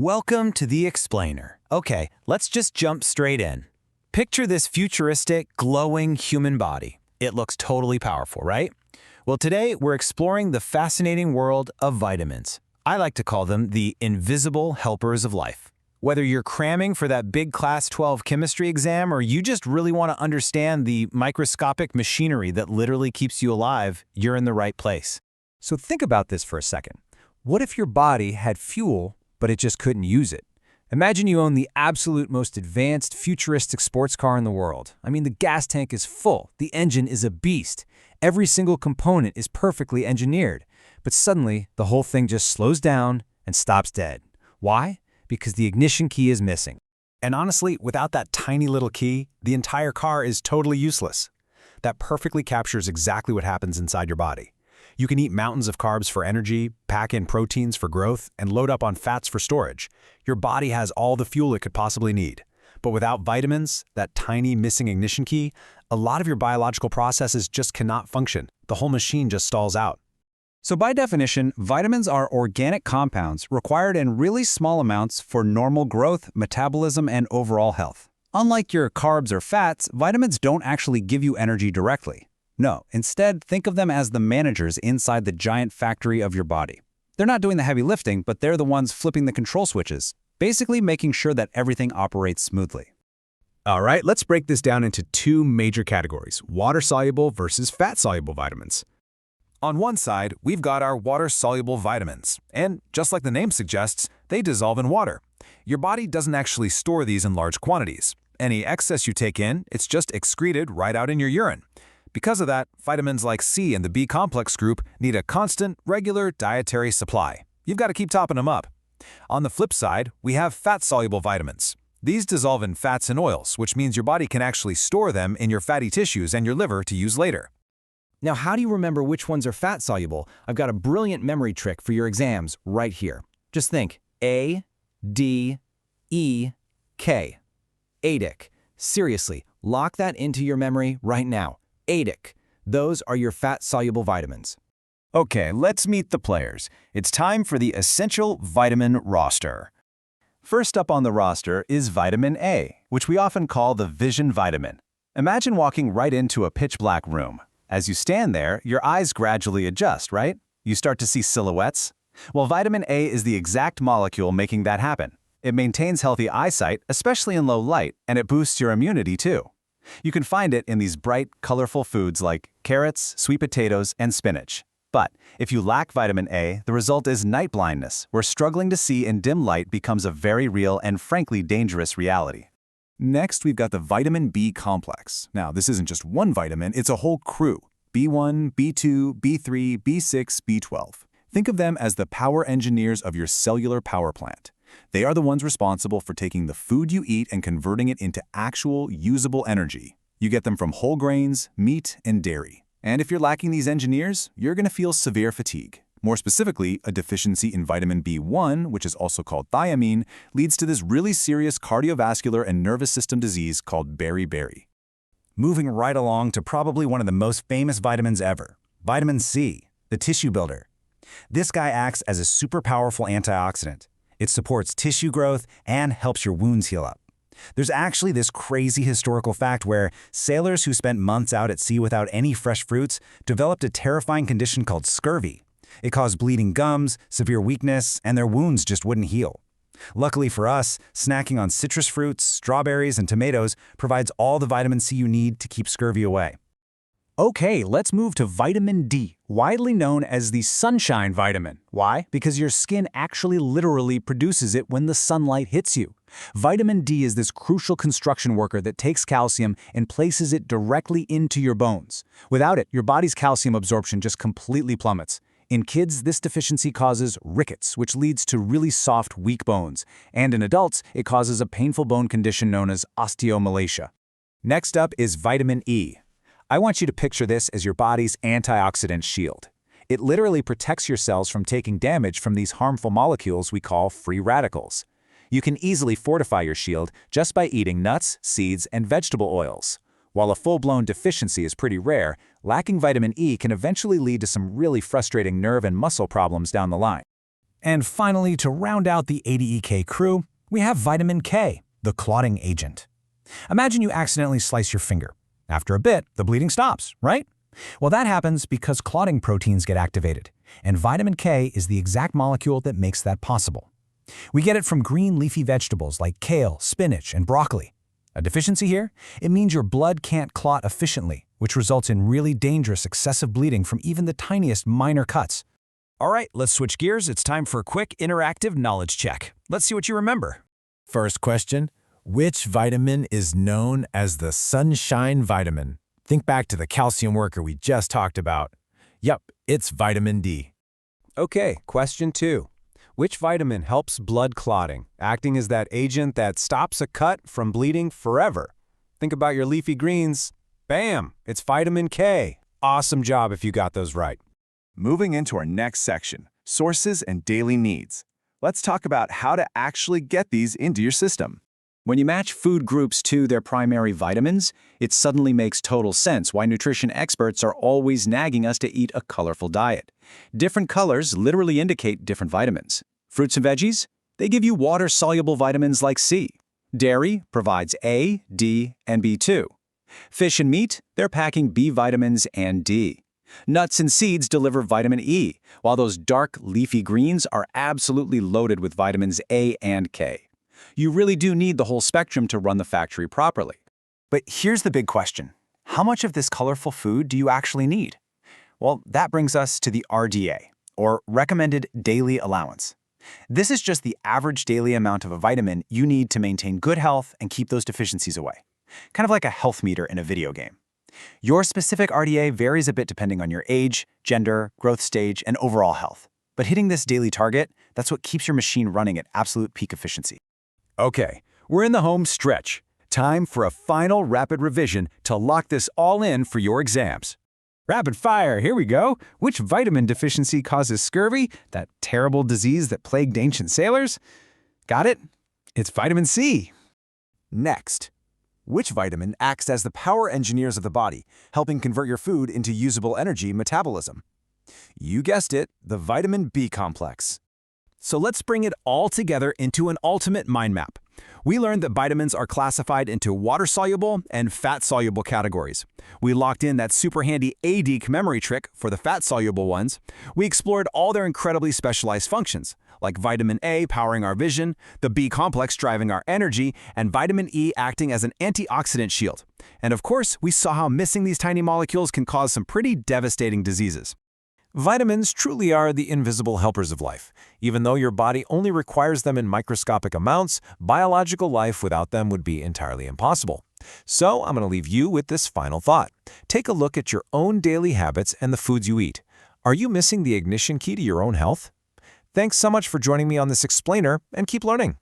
Welcome to The Explainer. Okay, let's just jump straight in. Picture this futuristic, glowing human body. It looks totally powerful, right? Well, today we're exploring the fascinating world of vitamins. I like to call them the invisible helpers of life. Whether you're cramming for that big Class 12 chemistry exam or you just really want to understand the microscopic machinery that literally keeps you alive, you're in the right place. So think about this for a second. What if your body had fuel, but it just couldn't use it? Imagine you own the absolute most advanced, futuristic sports car in the world. I mean, the gas tank is full, the engine is a beast. Every single component is perfectly engineered. But suddenly, the whole thing just slows down and stops dead. Why? Because the ignition key is missing. And honestly, without that tiny little key, the entire car is totally useless. That perfectly captures exactly what happens inside your body. You can eat mountains of carbs for energy, pack in proteins for growth, and load up on fats for storage. Your body has all the fuel it could possibly need. But without vitamins, that tiny missing ignition key, a lot of your biological processes just cannot function. The whole machine just stalls out. So by definition, vitamins are organic compounds required in really small amounts for normal growth, metabolism, and overall health. Unlike your carbs or fats, vitamins don't actually give you energy directly. No, instead, think of them as the managers inside the giant factory of your body. They're not doing the heavy lifting, but they're the ones flipping the control switches, basically making sure that everything operates smoothly. All right, let's break this down into two major categories: water-soluble versus fat-soluble vitamins. On one side, we've got our water-soluble vitamins, and just like the name suggests, they dissolve in water. Your body doesn't actually store these in large quantities. Any excess you take in, it's just excreted right out in your urine. Because of that, vitamins like C and the B-complex group need a constant, regular dietary supply. You've got to keep topping them up. On the flip side, we have fat-soluble vitamins. These dissolve in fats and oils, which means your body can actually store them in your fatty tissues and your liver to use later. Now, how do you remember which ones are fat-soluble? I've got a brilliant memory trick for your exams right here. Just think A, D, E, K. ADIC. Seriously, lock that into your memory right now. ADIC. Those are your fat-soluble vitamins. Okay, let's meet the players. It's time for the essential vitamin roster. First up on the roster is vitamin A, which we often call the vision vitamin. Imagine walking right into a pitch-black room. As you stand there, your eyes gradually adjust, right? You start to see silhouettes. Well, vitamin A is the exact molecule making that happen. It maintains healthy eyesight, especially in low light, and it boosts your immunity too. You can find it in these bright, colorful foods like carrots, sweet potatoes, and spinach. But if you lack vitamin A, the result is night blindness, where struggling to see in dim light becomes a very real and frankly dangerous reality. Next, we've got the vitamin B complex. Now, this isn't just one vitamin, it's a whole crew. B1, B2, B3, B6, B12. Think of them as the power engineers of your cellular power plant. They are the ones responsible for taking the food you eat and converting it into actual, usable energy. You get them from whole grains, meat, and dairy. And if you're lacking these engineers, you're going to feel severe fatigue. More specifically, a deficiency in vitamin B1, which is also called thiamine, leads to this really serious cardiovascular and nervous system disease called beriberi. Moving right along to probably one of the most famous vitamins ever, vitamin C, the tissue builder. This guy acts as a super powerful antioxidant. It supports tissue growth and helps your wounds heal up. There's actually this crazy historical fact where sailors who spent months out at sea without any fresh fruits developed a terrifying condition called scurvy. It caused bleeding gums, severe weakness, and their wounds just wouldn't heal. Luckily for us, snacking on citrus fruits, strawberries, and tomatoes provides all the vitamin C you need to keep scurvy away. Okay, let's move to vitamin D, widely known as the sunshine vitamin. Why? Because your skin actually literally produces it when the sunlight hits you. Vitamin D is this crucial construction worker that takes calcium and places it directly into your bones. Without it, your body's calcium absorption just completely plummets. In kids, this deficiency causes rickets, which leads to really soft, weak bones. And in adults, it causes a painful bone condition known as osteomalacia. Next up is vitamin E. I want you to picture this as your body's antioxidant shield. It literally protects your cells from taking damage from these harmful molecules we call free radicals. You can easily fortify your shield just by eating nuts, seeds, and vegetable oils. While a full-blown deficiency is pretty rare, lacking vitamin E can eventually lead to some really frustrating nerve and muscle problems down the line. And finally, to round out the ADEK crew, we have vitamin K, the clotting agent. Imagine you accidentally slice your finger. After a bit, the bleeding stops, right? Well, that happens because clotting proteins get activated, and vitamin K is the exact molecule that makes that possible. We get it from green leafy vegetables like kale, spinach, and broccoli. A deficiency here? It means your blood can't clot efficiently, which results in really dangerous excessive bleeding from even the tiniest minor cuts. All right, let's switch gears. It's time for a quick interactive knowledge check. Let's see what you remember. First question, which vitamin is known as the sunshine vitamin? Think back to the calcium worker we just talked about. Yep, it's vitamin D. Okay, question 2. Which vitamin helps blood clotting, acting as that agent that stops a cut from bleeding forever? Think about your leafy greens. Bam! It's vitamin K. Awesome job if you got those right. Moving into our next section, sources and daily needs. Let's talk about how to actually get these into your system. When you match food groups to their primary vitamins, it suddenly makes total sense why nutrition experts are always nagging us to eat a colorful diet. Different colors literally indicate different vitamins. Fruits and veggies? They give you water-soluble vitamins like C. Dairy provides A, D, and B2. Fish and meat? They're packing B vitamins and D. Nuts and seeds deliver vitamin E, while those dark, leafy greens are absolutely loaded with vitamins A and K. You really do need the whole spectrum to run the factory properly. But here's the big question. How much of this colorful food do you actually need? Well, that brings us to the RDA, or Recommended Daily Allowance. This is just the average daily amount of a vitamin you need to maintain good health and keep those deficiencies away. Kind of like a health meter in a video game. Your specific RDA varies a bit depending on your age, gender, growth stage, and overall health. But hitting this daily target, that's what keeps your machine running at absolute peak efficiency. Okay, we're in the home stretch. Time for a final rapid revision to lock this all in for your exams. Rapid fire, here we go. Which vitamin deficiency causes scurvy, that terrible disease that plagued ancient sailors? Got it? It's vitamin C. Next, which vitamin acts as the power engineers of the body, helping convert your food into usable energy metabolism? You guessed it, the vitamin B complex. So let's bring it all together into an ultimate mind map. We learned that vitamins are classified into water-soluble and fat-soluble categories. We locked in that super handy ADEK memory trick for the fat-soluble ones. We explored all their incredibly specialized functions, like vitamin A powering our vision, the B complex driving our energy, and vitamin E acting as an antioxidant shield. And of course, we saw how missing these tiny molecules can cause some pretty devastating diseases. Vitamins truly are the invisible helpers of life. Even though your body only requires them in microscopic amounts, biological life without them would be entirely impossible. So I'm going to leave you with this final thought. Take a look at your own daily habits and the foods you eat. Are you missing the ignition key to your own health? Thanks so much for joining me on this explainer, and keep learning.